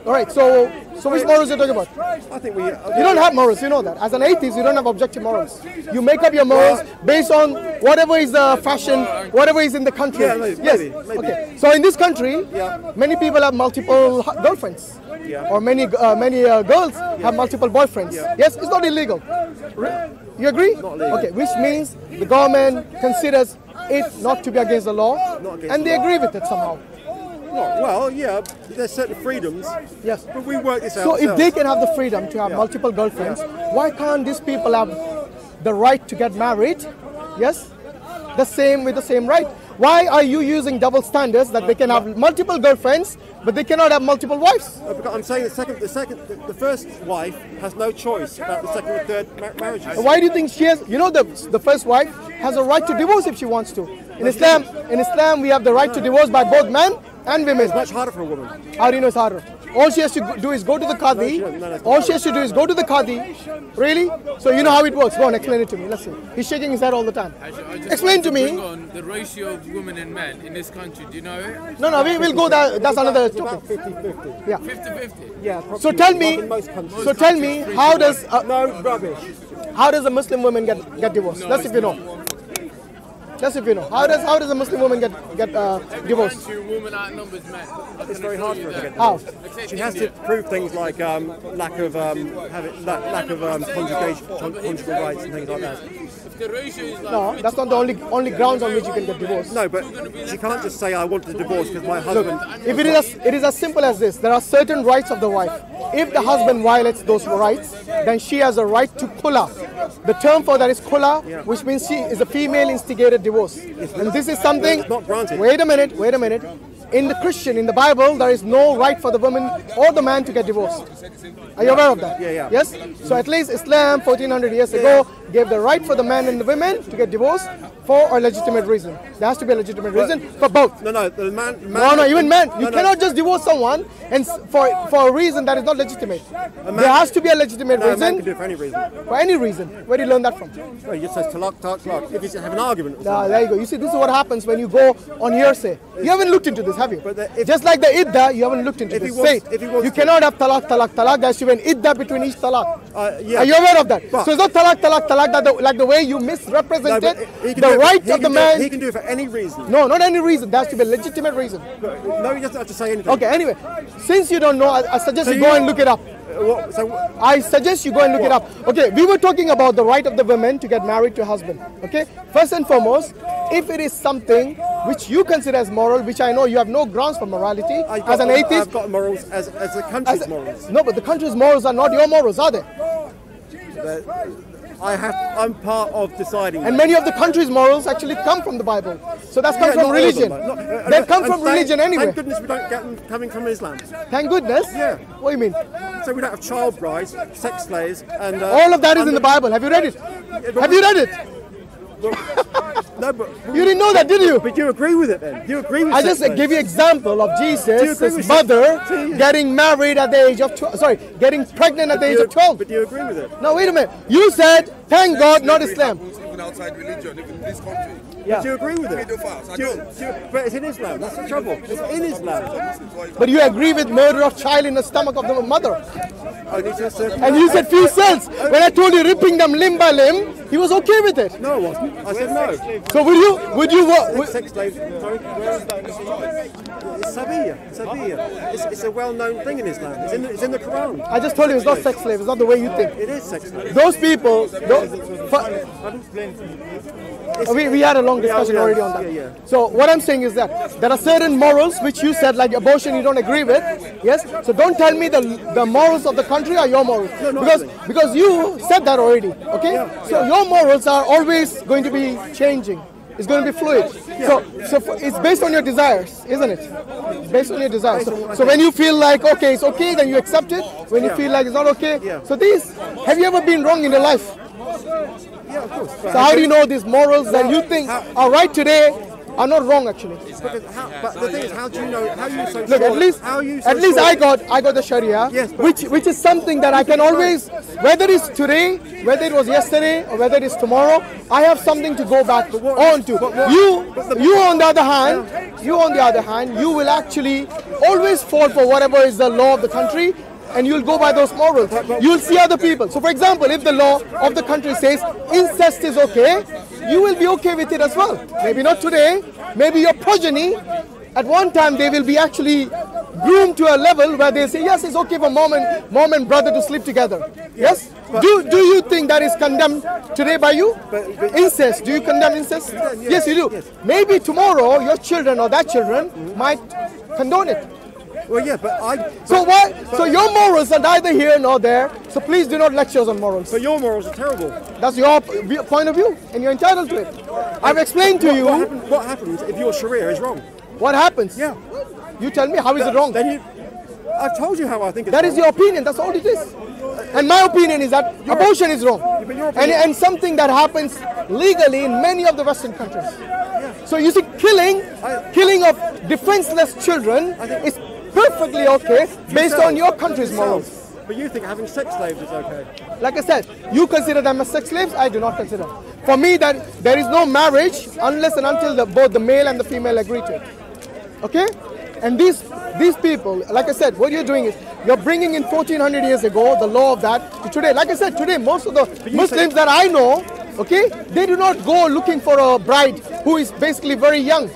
All right. So which morals are you talking about? I think you don't have morals. You know that. As an atheist, you don't have objective morals. You make up your morals based on whatever is the fashion, whatever is in the country. Yeah, maybe, yes. maybe. Okay. So in this country, many people have multiple girlfriends. Or many girls have multiple boyfriends. Yes, it's not illegal. You agree? Okay, which means the government considers it not to be against the law, and they agree with it somehow. Well, yeah, there's certain freedoms. Yes. But we work this out. So if they can have the freedom to have multiple girlfriends, why can't these people have the right to get married? Yes, the same with the same right. Why are you using double standards that they can have multiple girlfriends, but they cannot have multiple wives? Because I'm saying the first wife has no choice about the second and third marriages. Why do you think she has? You know, the first wife has a right to divorce if she wants to. In Islam, we have the right to divorce by both men and women. It's much harder for a woman. How do you know it's harder? All she has to do is go to the Qadi. All she has to do is go to the Qadi. Really? So you know how it works. Go on, explain it to me. Listen. He's shaking his head all the time. Explain to me. On the ratio of women and men in this country, do you know it? No, we will go there. That's another topic. 50-50. Yeah. 50-50? Yeah. So tell me, how does no rubbish. How does a Muslim woman get divorced? No, Let's see if you know. Let's see if you know. How does a Muslim woman get divorced? Woman outnumbers men. It's very hard for her to get How? divorced. She has to prove things like lack of conjugal rights and things like that. If the ratio is like No, that's not the only grounds on which you can get divorced. No, but she can't just say I want a divorce because my husband. If it is as simple as this, there are certain rights of the wife. If the husband violates those rights, then she has a right to khula. The term for that is khula, which means she is a female instigated divorce. And this is something. It's not granted. Wait a minute. In the Bible, there is no right for the woman or the man to get divorced. Are you aware of that? Yeah. Yes? So at least Islam, 1400 years ago, gave the right for the man and the women to get divorced for a legitimate reason. There has to be a legitimate reason for both. No, the man. Even men. You cannot just divorce someone and for a reason that is not legitimate. There has to be a legitimate No, a reason. man can do it for any reason. For any reason. Where do you learn that from? Well, he just says talak. If you have an argument. There you go. You see, this is what happens when you go on hearsay. You haven't looked into this, have you? Just like the iddah, you haven't looked into this. You cannot have talak. There has to be an iddah between each talak. Are you aware of that? So it's not talak, like the way you misrepresented the right of the man. He can do it for any reason. No, not any reason. There has to be a legitimate reason. No, he doesn't have to say anything. Okay, anyway, since you don't know, I suggest you go and look it up. I suggest you go and look it up. Okay, we were talking about the right of the women to get married to a husband. Okay, first and foremost, if it is something which you consider as moral, which I know you have no grounds for morality, as an atheist. I've got morals as the country's morals. No, but the country's morals are not your morals, are they? I'm part of deciding. And many of the country's morals actually come from the Bible. So that's come from religion. They come from religion anyway. Thank goodness we don't get them coming from Islam. Thank goodness? Yeah. What do you mean? So we don't have child brides, sex slaves, and all of that is in the Bible. Have you read it? Have you read it? No, but you didn't know that, did you? But you agree with it then? You agree with it? I just give you example of Jesus, his mother, getting married at the age of 12. Getting pregnant at the age of 12. But do you agree with it? No, wait a minute. You said, thank God, not Islam. Even outside religion, even in this country. Yeah. Do you agree with it? But it's in Islam. That's the trouble. It's in Islam. But you agree with murder of child in the stomach of the mother. And you said few cells. When I told you ripping them limb by limb, he was okay with it. No, I wasn't. I said no. So would you what? Sex slave. Sorry. It's Sabiyah. It's a well-known thing in Islam. It's in the Quran. I just told you it's not sex slave. It's not the way you think. It is sex slave. Those people. We had a long discussion already on that. Yeah. So what I'm saying is that there are certain morals which you said, like abortion, you don't agree with. Yes. So don't tell me the morals of the country are your morals, because you said that already. Okay. So your morals are always going to be changing. It's going to be fluid. So it's based on your desires, isn't it? It's based on your desires. So when you feel like okay, it's okay, then you accept it. When you feel like it's not okay, so have you ever been wrong in your life? Yeah, of course. So how do you know these morals that you think are right today are not wrong actually. But the thing is, how do you know? How are you so Look, sure? at least I got the Sharia, Yes, which is something that I can always, whether it's today, whether it was yesterday, or whether it's tomorrow, I have something to go back on to. You on the other hand, you will actually always fall for whatever is the law of the country, and you'll go by those morals. You'll see other people. So for example, if the law of the country says incest is okay, you will be okay with it as well. Maybe not today, maybe your progeny, at one time they will be actually groomed to a level where they say, yes, it's okay for mom and brother to sleep together. Yes? Do you think that is condemned today by you? Incest, do you condemn incest? Yes, you do. Yes. Maybe tomorrow your children or that children might condone it. Well, yeah, but So why? So your morals are neither here nor there. So please do not lecture us on morals. But your morals are terrible. That's your point of view, and you're entitled to it. I've explained to you. What happens if your Sharia is wrong? What happens? Yeah. You tell me, how is it wrong? I've told you how I think it's That wrong. is your opinion. That's all it is. And my opinion is that abortion is wrong, and something that happens legally in many of the Western countries. So you see, killing of defenseless children is perfectly okay based on your country's morals. But you think having sex slaves is okay? Like I said, you consider them as sex slaves. I do not consider. For me, that there is no marriage unless and until both the male and the female agree to it. Okay? And these people, like I said, what you're doing is you're bringing in 1400 years ago the law of that to today. Like I said, today most of the Muslims that I know, okay, they do not go looking for a bride who is basically very young.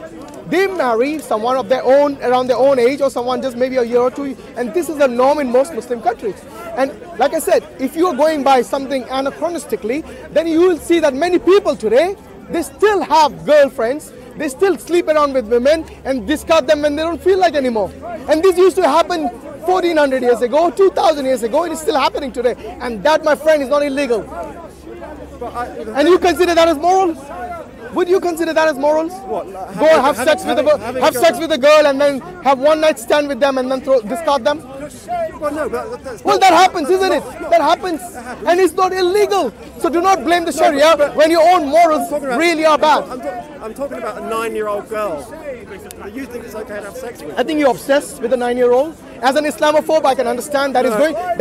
They marry someone of their own, around their own age, or someone just maybe a year or two, and this is the norm in most Muslim countries. And like I said, if you are going by something anachronistically, then you will see that many people today, they still have girlfriends, they still sleep around with women and discard them when they don't feel like anymore. And this used to happen 1400 years ago, 2000 years ago, and it's still happening today. And that, my friend, is not illegal. And you consider that as moral? Would you consider that as morals? What? Go have sex with a girl and then have one night stand with them and then discard them? Well, no, but that's Well, that happens, isn't it? That happens. And it's not illegal. So do not blame the Sharia when your own morals really are bad. I'm talking about a 9-year-old girl that you think it's okay to have sex with. I think you're obsessed with a 9-year-old. As an Islamophobe, I can understand that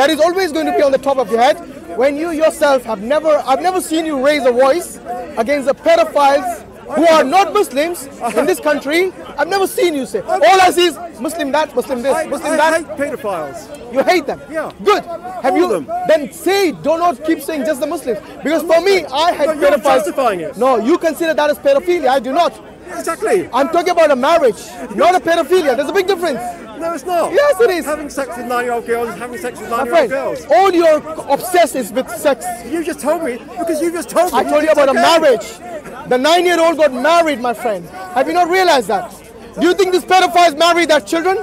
is always going to be on the top of your head. When you yourself I've never seen you raise a voice against the pedophiles who are not Muslims in this country. I've never seen you say. All I see is Muslim that, Muslim this, Muslim that. I hate pedophiles. You hate them? Yeah. Good. Have All you? of them. Then say, do not keep saying just the Muslims. Because for me, I hate But you're pedophiles. justifying it. No, you consider that as pedophilia. I do not. Exactly. I'm talking about a marriage, not a pedophilia. There's a big difference. No, it's not. Yes, it is. Having sex with 9-year-old girls is having sex with My 9-year-old friend, girls. all you're obsessed is with sex. You just told me, because you just told me. I told you it's about a okay. marriage. The 9-year-old got married, my friend. Have you not realized that? Do you think these pedophiles marry their children?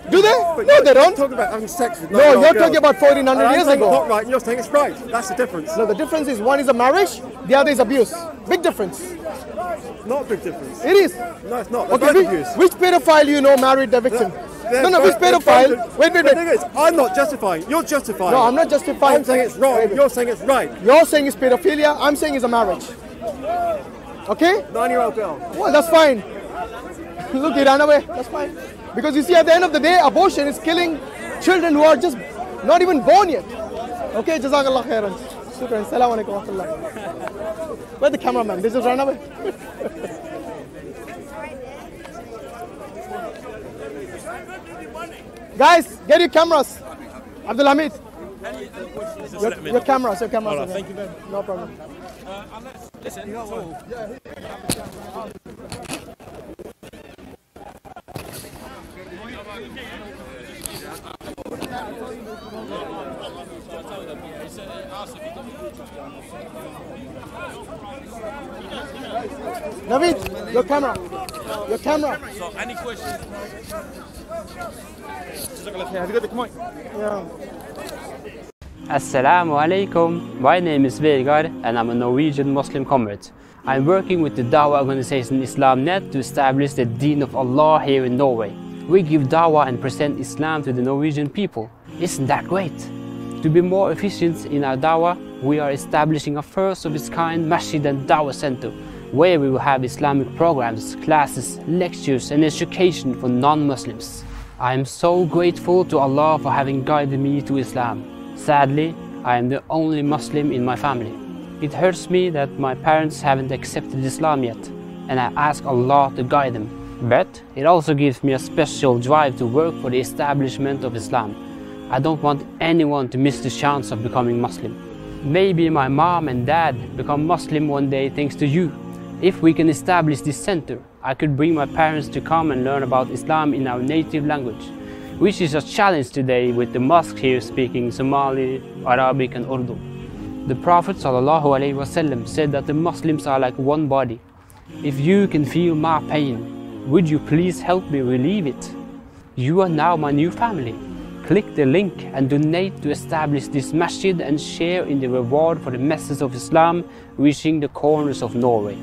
Do they? No, they You're don't. talking about having sex with 9-year-old No, you're girls. talking about 1400 And I'm years saying ago. it's not right, and you're saying it's right. That's the difference. No, the difference is one is a marriage, the other is abuse. Big difference. Not a big difference. It is. No, it's not. Okay, which pedophile you know married the victim? No, which pedophile? Wait. The thing is, I'm not justifying. You're justifying. No, I'm not justifying. I'm saying it's wrong. You're saying it's right. You're saying it's pedophilia, I'm saying it's a marriage. Okay? 9-year-old girl. Well, that's fine. Look, he ran away. That's fine. Because you see, at the end of the day, abortion is killing children who are just not even born yet. Okay, Jazakallah, khairan. Shukran. Selalu. Where's the cameraman? They just ran away. Guys, get your cameras. Abdul Hamid. Your cameras. Thank you very much. No problem. Naveed, your camera. Your camera. So, any questions? Have you got the mic? Yeah. Assalamu alaikum. My name is Vegard and I'm a Norwegian Muslim convert. I'm working with the Dawah organization IslamNet to establish the Deen of Allah here in Norway. We give Dawah and present Islam to the Norwegian people. Isn't that great? To be more efficient in our Dawah, we are establishing a first of its kind masjid and Dawah center. where we will have Islamic programs, classes, lectures and education for non-Muslims. I am so grateful to Allah for having guided me to Islam. Sadly, I am the only Muslim in my family. It hurts me that my parents haven't accepted Islam yet, and I ask Allah to guide them. But it also gives me a special drive to work for the establishment of Islam. I don't want anyone to miss the chance of becoming Muslim. Maybe my mom and dad become Muslim one day thanks to you. If we can establish this center, I could bring my parents to come and learn about Islam in our native language, which is a challenge today with the mosque here speaking Somali, Arabic and Urdu. The Prophet ﷺ said that the Muslims are like one body. If you can feel my pain, would you please help me relieve it? You are now my new family. Click the link and donate to establish this masjid and share in the reward for the message of Islam reaching the corners of Norway.